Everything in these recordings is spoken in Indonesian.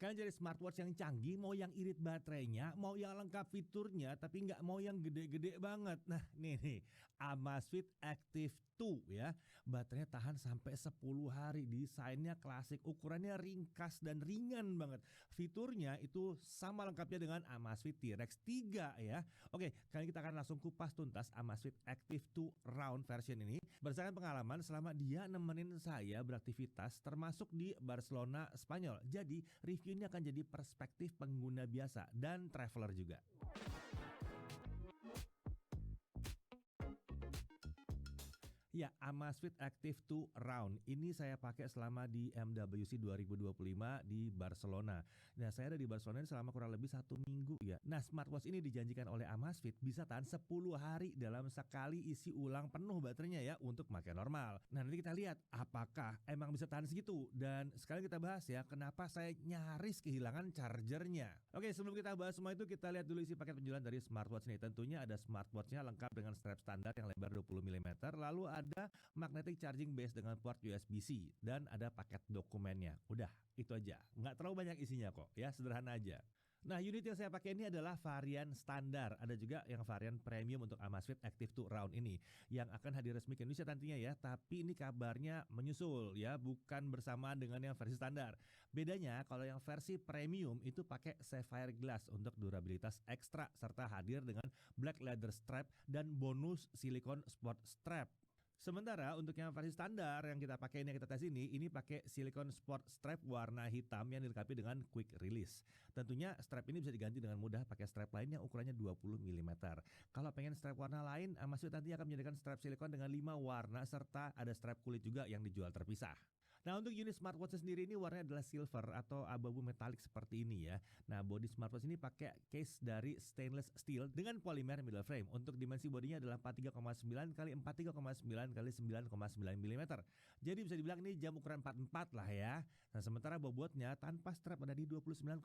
Kalian cari smartwatch yang canggih, mau yang irit baterainya, mau yang lengkap fiturnya, tapi nggak mau yang gede-gede banget. Nah, nih, Amazfit Active 2 ya. Baterainya tahan sampai 10 hari, desainnya klasik, ukurannya ringkas dan ringan banget. Fiturnya itu sama lengkapnya dengan Amazfit T-Rex 3 ya. Oke, kali kita akan langsung kupas tuntas Amazfit Active 2 Round version ini. Berdasarkan pengalaman selama dia nemenin saya beraktivitas termasuk di Barcelona, Spanyol. Jadi, review ini akan jadi perspektif pengguna biasa dan traveler juga. Ya, Amazfit Active 2 Round ini saya pakai selama di MWC 2025 di Barcelona. Nah, saya ada di Barcelona selama kurang lebih 1 minggu ya. Nah, smartwatch ini dijanjikan oleh Amazfit bisa tahan 10 hari dalam sekali isi ulang penuh baterainya ya untuk pakai normal. Nah, nanti kita lihat apakah emang bisa tahan segitu. Dan sekali kita bahas ya, kenapa saya nyaris kehilangan chargernya. Oke, sebelum kita bahas semua itu, kita lihat dulu isi paket penjualan dari smartwatch ini. Tentunya ada smartwatchnya lengkap dengan strap standar yang lebar 20 mm, lalu ada magnetic charging base dengan port USB-C dan ada paket dokumennya. Udah, itu aja. Nggak terlalu banyak isinya kok, ya sederhana aja. Nah, unit yang saya pakai ini adalah varian standar. Ada juga yang varian premium untuk Amazfit Active 2 Round ini yang akan hadir resmi ke Indonesia nantinya ya. Tapi ini kabarnya menyusul ya, bukan bersamaan dengan yang versi standar. Bedanya kalau yang versi premium itu pakai sapphire glass untuk durabilitas ekstra serta hadir dengan black leather strap dan bonus silikon sport strap. Sementara untuk yang versi standar yang kita pakai ini, yang kita tes ini pakai silikon sport strap warna hitam yang dilengkapi dengan quick release. Tentunya strap ini bisa diganti dengan mudah pakai strap lain yang ukurannya 20 mm. Kalau pengen strap warna lain, Amazfit nanti akan menyediakan strap silikon dengan 5 warna serta ada strap kulit juga yang dijual terpisah. Nah, untuk unit smartwatch sendiri ini warnanya adalah silver atau abu-abu metalik seperti ini ya. Nah, bodi smartwatch ini pakai case dari stainless steel dengan polymer middle frame. Untuk dimensi bodinya adalah 43,9 x 43,9 x 9,9 mm. Jadi bisa dibilang ini jam ukuran 44 lah ya. Nah, sementara bobotnya tanpa strap ada di 29,5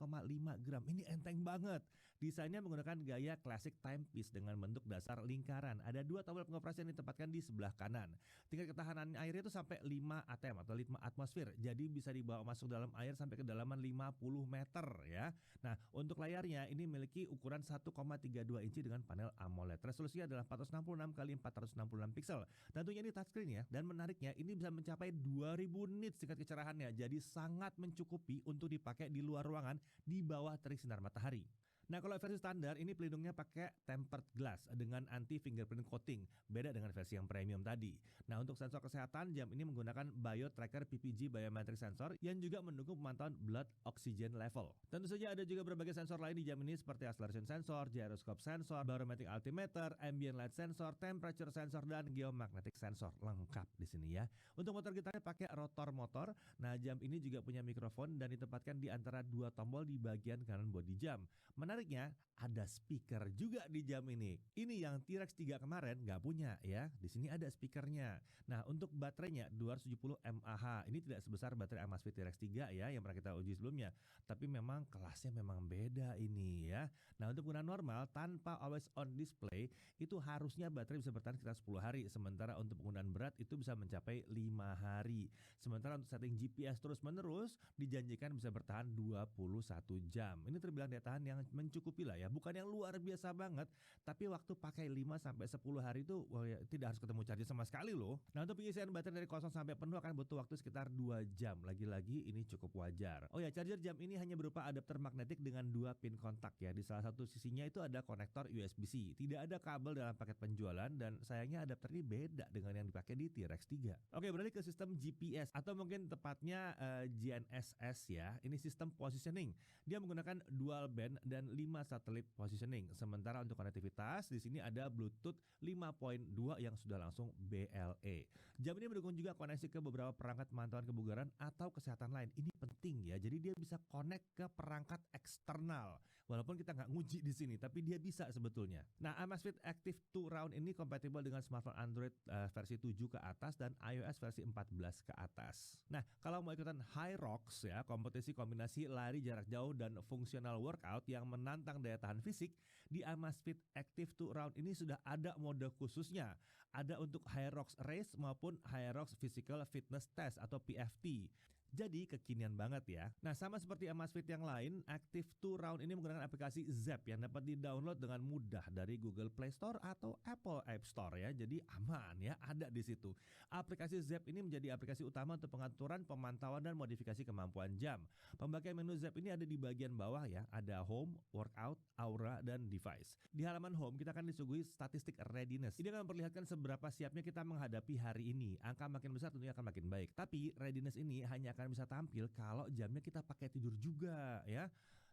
gram. Ini enteng banget. Desainnya menggunakan gaya classic timepiece dengan bentuk dasar lingkaran. Ada 2 tombol pengoperasian yang ditempatkan di sebelah kanan. Tingkat ketahanan airnya itu sampai 5 atm atau 5 atmosfer, jadi bisa dibawa masuk dalam air sampai kedalaman 50 meter ya. Nah, untuk layarnya ini memiliki ukuran 1,32 inci dengan panel AMOLED. Resolusinya adalah 466 x 466 pixel. Tentunya ini touchscreen ya, dan menariknya ini bisa mencapai 2000 nits tingkat kecerahannya, jadi sangat mencukupi untuk dipakai di luar ruangan di bawah terik sinar matahari. Nah, kalau versi standar ini pelindungnya pakai tempered glass dengan anti fingerprint coating, beda dengan versi yang premium tadi. Nah, untuk sensor kesehatan, jam ini menggunakan BioTracker PPG biometric sensor yang juga mendukung pemantauan blood oxygen level. Tentu saja ada juga berbagai sensor lain di jam ini seperti acceleration sensor, gyroscope sensor, barometric altimeter, ambient light sensor, temperature sensor, dan geomagnetic sensor. Lengkap di sini ya. Untuk motor gitarnya pakai rotor motor. Nah, jam ini juga punya mikrofon dan ditempatkan di antara 2 tombol di bagian kanan bodi jam. Menariknya, ada speaker juga di jam ini. Ini yang T-Rex 3 kemarin nggak punya ya. Di sini ada speakernya. Nah, untuk baterainya 270 mAh. Ini tidak sebesar baterai Amazfit T-Rex 3 ya yang pernah kita uji sebelumnya. Tapi memang kelasnya memang beda ini ya. Nah, untuk penggunaan normal tanpa always on display itu harusnya baterai bisa bertahan sekitar 10 hari. Sementara untuk penggunaan berat itu bisa mencapai 5 hari. Sementara untuk setting GPS terus menerus dijanjikan bisa bertahan 21 jam. Ini terbilang daya tahan yang mencukupi lah ya, bukan yang luar biasa banget, tapi waktu pakai 5-10 hari itu tidak harus ketemu charger sama sekali loh. Nah, untuk pengisian baterai dari kosong sampai penuh akan butuh waktu sekitar 2 jam. Lagi-lagi ini cukup wajar. Oh ya, charger jam ini hanya berupa adapter magnetik dengan 2 pin kontak ya. Di salah satu sisinya itu ada konektor USB-C. Tidak ada kabel dalam paket penjualan dan sayangnya adapter ini beda dengan yang dipakai di T-Rex 3. Oke, beralih ke sistem GPS atau mungkin tepatnya GNSS ya. Ini sistem positioning. Dia menggunakan dual band dan 5 satelit positioning. Sementara untuk konektivitas di sini ada Bluetooth 5.2 yang sudah langsung BLE. Jam ini mendukung juga koneksi ke beberapa perangkat pemantauan kebugaran atau kesehatan lain. Ini penting ya. Jadi dia bisa connect ke perangkat eksternal. Walaupun kita nggak nguji di sini, tapi dia bisa sebetulnya. Nah, Amazfit Active 2 Round ini kompatibel dengan smartphone Android versi 7 ke atas dan iOS versi 14 ke atas. Nah, kalau mau ikutan HYROX ya, kompetisi kombinasi lari jarak jauh dan fungsional workout yang menantang daya tahan fisik, di Amazfit Active 2 Round ini sudah ada mode khususnya. Ada untuk HYROX Race maupun HYROX Physical Fitness Test atau PFT. Jadi kekinian banget ya. Nah, sama seperti Amazfit yang lain, Active 2 Round ini menggunakan aplikasi Zepp yang dapat di-download dengan mudah dari Google Play Store atau Apple App Store ya. Jadi aman ya, ada di situ. Aplikasi Zepp ini menjadi aplikasi utama untuk pengaturan, pemantauan dan modifikasi kemampuan jam. Pembagian menu Zepp ini ada di bagian bawah ya, ada Home, Workout, Aura dan Device. Di halaman Home kita akan disuguhi statistik readiness. Ini akan memperlihatkan seberapa siapnya kita menghadapi hari ini. Angka makin besar tentunya akan makin baik. Tapi readiness ini hanya akan bisa tampil kalau jamnya kita pakai tidur juga ya.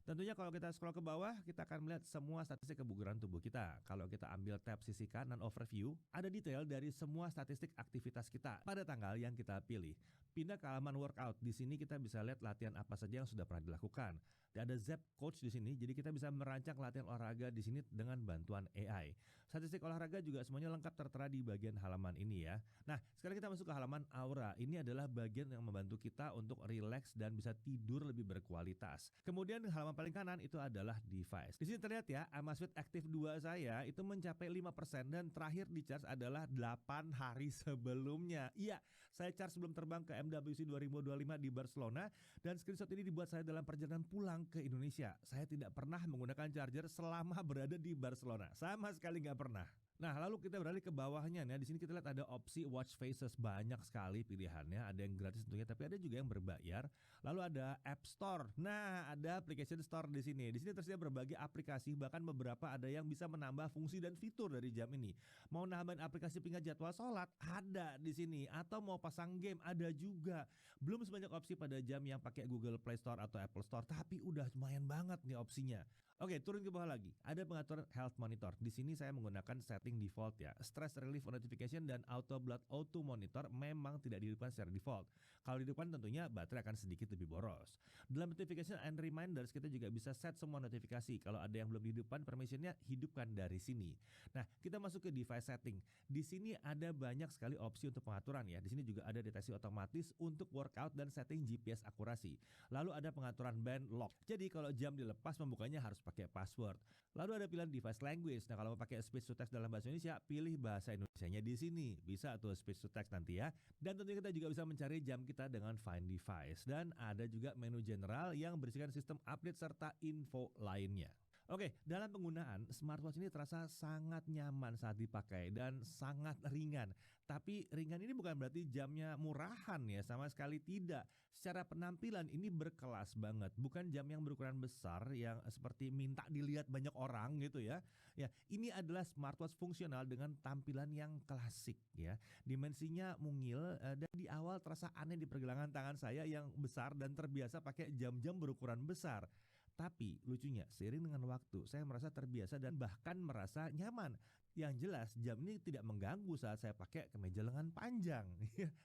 Tentunya kalau kita scroll ke bawah, kita akan melihat semua statistik kebugaran tubuh kita. Kalau kita ambil tab sisi kanan overview, ada detail dari semua statistik aktivitas kita pada tanggal yang kita pilih. Pindah ke halaman workout. Di sini kita bisa lihat latihan apa saja yang sudah pernah dilakukan. Dan ada Zepp Coach di sini, jadi kita bisa merancang latihan olahraga di sini dengan bantuan AI. Statistik olahraga juga semuanya lengkap tertera di bagian halaman ini ya. Nah, sekarang kita masuk ke halaman Aura. Ini adalah bagian yang membantu kita untuk relax dan bisa tidur lebih berkualitas. Kemudian halaman paling kanan itu adalah device. Di sini terlihat ya, Amazfit Active 2 saya itu mencapai 5% dan terakhir di charge adalah 8 hari sebelumnya. Iya, saya charge sebelum terbang ke MWC 2025 di Barcelona dan screenshot ini dibuat saya dalam perjalanan pulang ke Indonesia. Saya tidak pernah menggunakan charger selama berada di Barcelona. Sama sekali nggak pernah. Nah, lalu kita beralih ke bawahnya. Nah, di sini kita lihat ada opsi watch faces, banyak sekali pilihannya. Ada yang gratis tentunya, tapi ada juga yang berbayar. Lalu ada App Store. Nah, ada Application Store di sini. Di sini tersedia berbagai aplikasi, bahkan beberapa ada yang bisa menambah fungsi dan fitur dari jam ini. Mau nambahin aplikasi pengingat jadwal sholat, ada di sini. Atau mau pasang game, ada juga. Belum sebanyak opsi pada jam yang pakai Google Play Store atau Apple Store, tapi udah lumayan banget nih opsinya. Oke, turun ke bawah lagi. Ada pengaturan health monitor. Di sini saya menggunakan setting default ya. Stress relief notification dan auto blood auto monitor memang tidak dihidupkan secara default. Kalau dihidupkan tentunya baterai akan sedikit lebih boros. Dalam notification and reminders kita juga bisa set semua notifikasi. Kalau ada yang belum dihidupkan, permissionnya hidupkan dari sini. Nah, kita masuk ke device setting. Di sini ada banyak sekali opsi untuk pengaturan ya. Di sini juga ada deteksi otomatis untuk workout dan setting GPS akurasi. Lalu ada pengaturan band lock. Jadi kalau jam dilepas membukanya harus pakai password. Lalu ada pilihan device language. Nah, kalau mau pakai speech to text dalam bahasa Indonesia, pilih bahasa Indonesianya di sini. Bisa tuh speech to text nanti ya. Dan tentunya kita juga bisa mencari jam kita dengan find device. Dan ada juga menu general yang berisikan sistem update serta info lainnya. Oke, dalam penggunaan smartwatch ini terasa sangat nyaman saat dipakai dan sangat ringan. Tapi ringan ini bukan berarti jamnya murahan ya, sama sekali tidak. Secara penampilan ini berkelas banget, bukan jam yang berukuran besar yang seperti minta dilihat banyak orang gitu ya. Ya, ini adalah smartwatch fungsional dengan tampilan yang klasik ya. Dimensinya mungil dan di awal terasa aneh di pergelangan tangan saya yang besar dan terbiasa pakai jam-jam berukuran besar. Tapi lucunya, seiring dengan waktu, saya merasa terbiasa dan bahkan merasa nyaman. Yang jelas, jam ini tidak mengganggu saat saya pakai kemeja lengan panjang.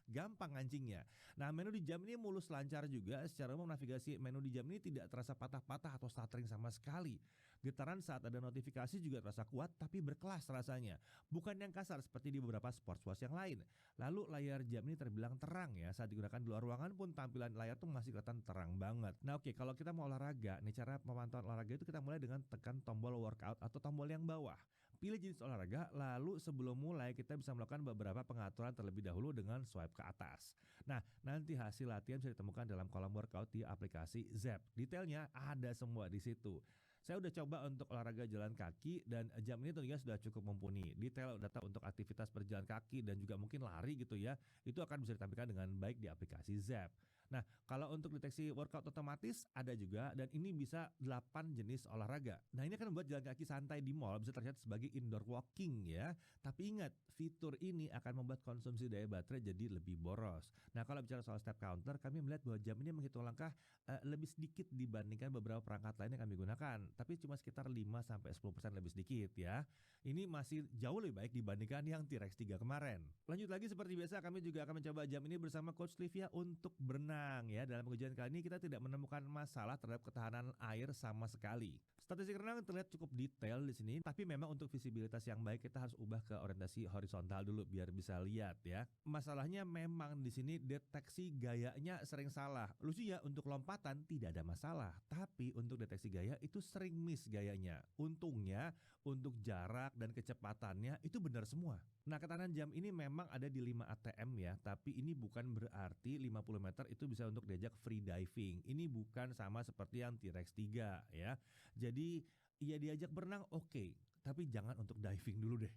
Gampang ngancingnya. Nah, menu di jam ini mulus lancar juga. Secara umum navigasi menu di jam ini tidak terasa patah-patah atau stuttering sama sekali. Getaran saat ada notifikasi juga terasa kuat tapi berkelas rasanya. Bukan yang kasar seperti di beberapa sportswatch yang lain. Lalu layar jam ini terbilang terang ya. Saat digunakan di luar ruangan pun tampilan layar tuh masih kelihatan terang banget. Nah, oke, kalau kita mau olahraga, nih cara pemantauan olahraga itu kita mulai dengan tekan tombol workout atau tombol yang bawah. Pilih jenis olahraga, lalu sebelum mulai kita bisa melakukan beberapa pengaturan terlebih dahulu dengan swipe ke atas. Nah, nanti hasil latihan bisa ditemukan dalam kolom workout di aplikasi Zepp. Detailnya ada semua di situ. Saya udah coba untuk olahraga jalan kaki dan jam ini tentunya sudah cukup mumpuni. Detail data untuk aktivitas berjalan kaki dan juga mungkin lari gitu ya, itu akan bisa ditampilkan dengan baik di aplikasi Zepp. Nah, kalau untuk deteksi workout otomatis ada juga dan ini bisa 8 jenis olahraga. Nah, ini akan membuat jalan kaki santai di mall bisa terlihat sebagai indoor walking ya. Tapi ingat, fitur ini akan membuat konsumsi daya baterai jadi lebih boros. Nah, kalau bicara soal step counter, kami melihat bahwa jam ini menghitung langkah lebih sedikit dibandingkan beberapa perangkat lain yang kami gunakan, tapi cuma sekitar 5-10% lebih sedikit ya. Ini masih jauh lebih baik dibandingkan yang T-Rex 3 kemarin. Lanjut lagi seperti biasa, kami juga akan mencoba jam ini bersama Coach Livia untuk berenang ya. Dalam pengujian kali ini kita tidak menemukan masalah terhadap ketahanan air sama sekali. Statistik renang terlihat cukup detail di sini, tapi memang untuk visibilitas yang baik kita harus ubah ke orientasi horizontal dulu biar bisa lihat ya. Masalahnya memang di sini deteksi gayanya sering salah. Lucunya untuk lompatan tidak ada masalah, tapi untuk deteksi gaya itu sering miss gayanya. Untungnya untuk jarak dan kecepatannya itu benar semua. Nah, ketahanan jam ini memang ada di 5 ATM ya, tapi ini bukan berarti 50 meter itu bisa untuk diajak free diving. Ini bukan sama seperti yang T-Rex 3 ya. Jadi, ya diajak berenang oke, tapi jangan untuk diving dulu deh.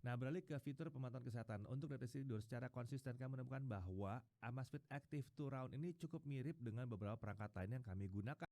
Nah, beralih ke fitur pemantauan kesehatan. Untuk deteksi tidur secara konsisten kami menemukan bahwa Amazfit Active 2 Round ini cukup mirip dengan beberapa perangkat lain yang kami gunakan.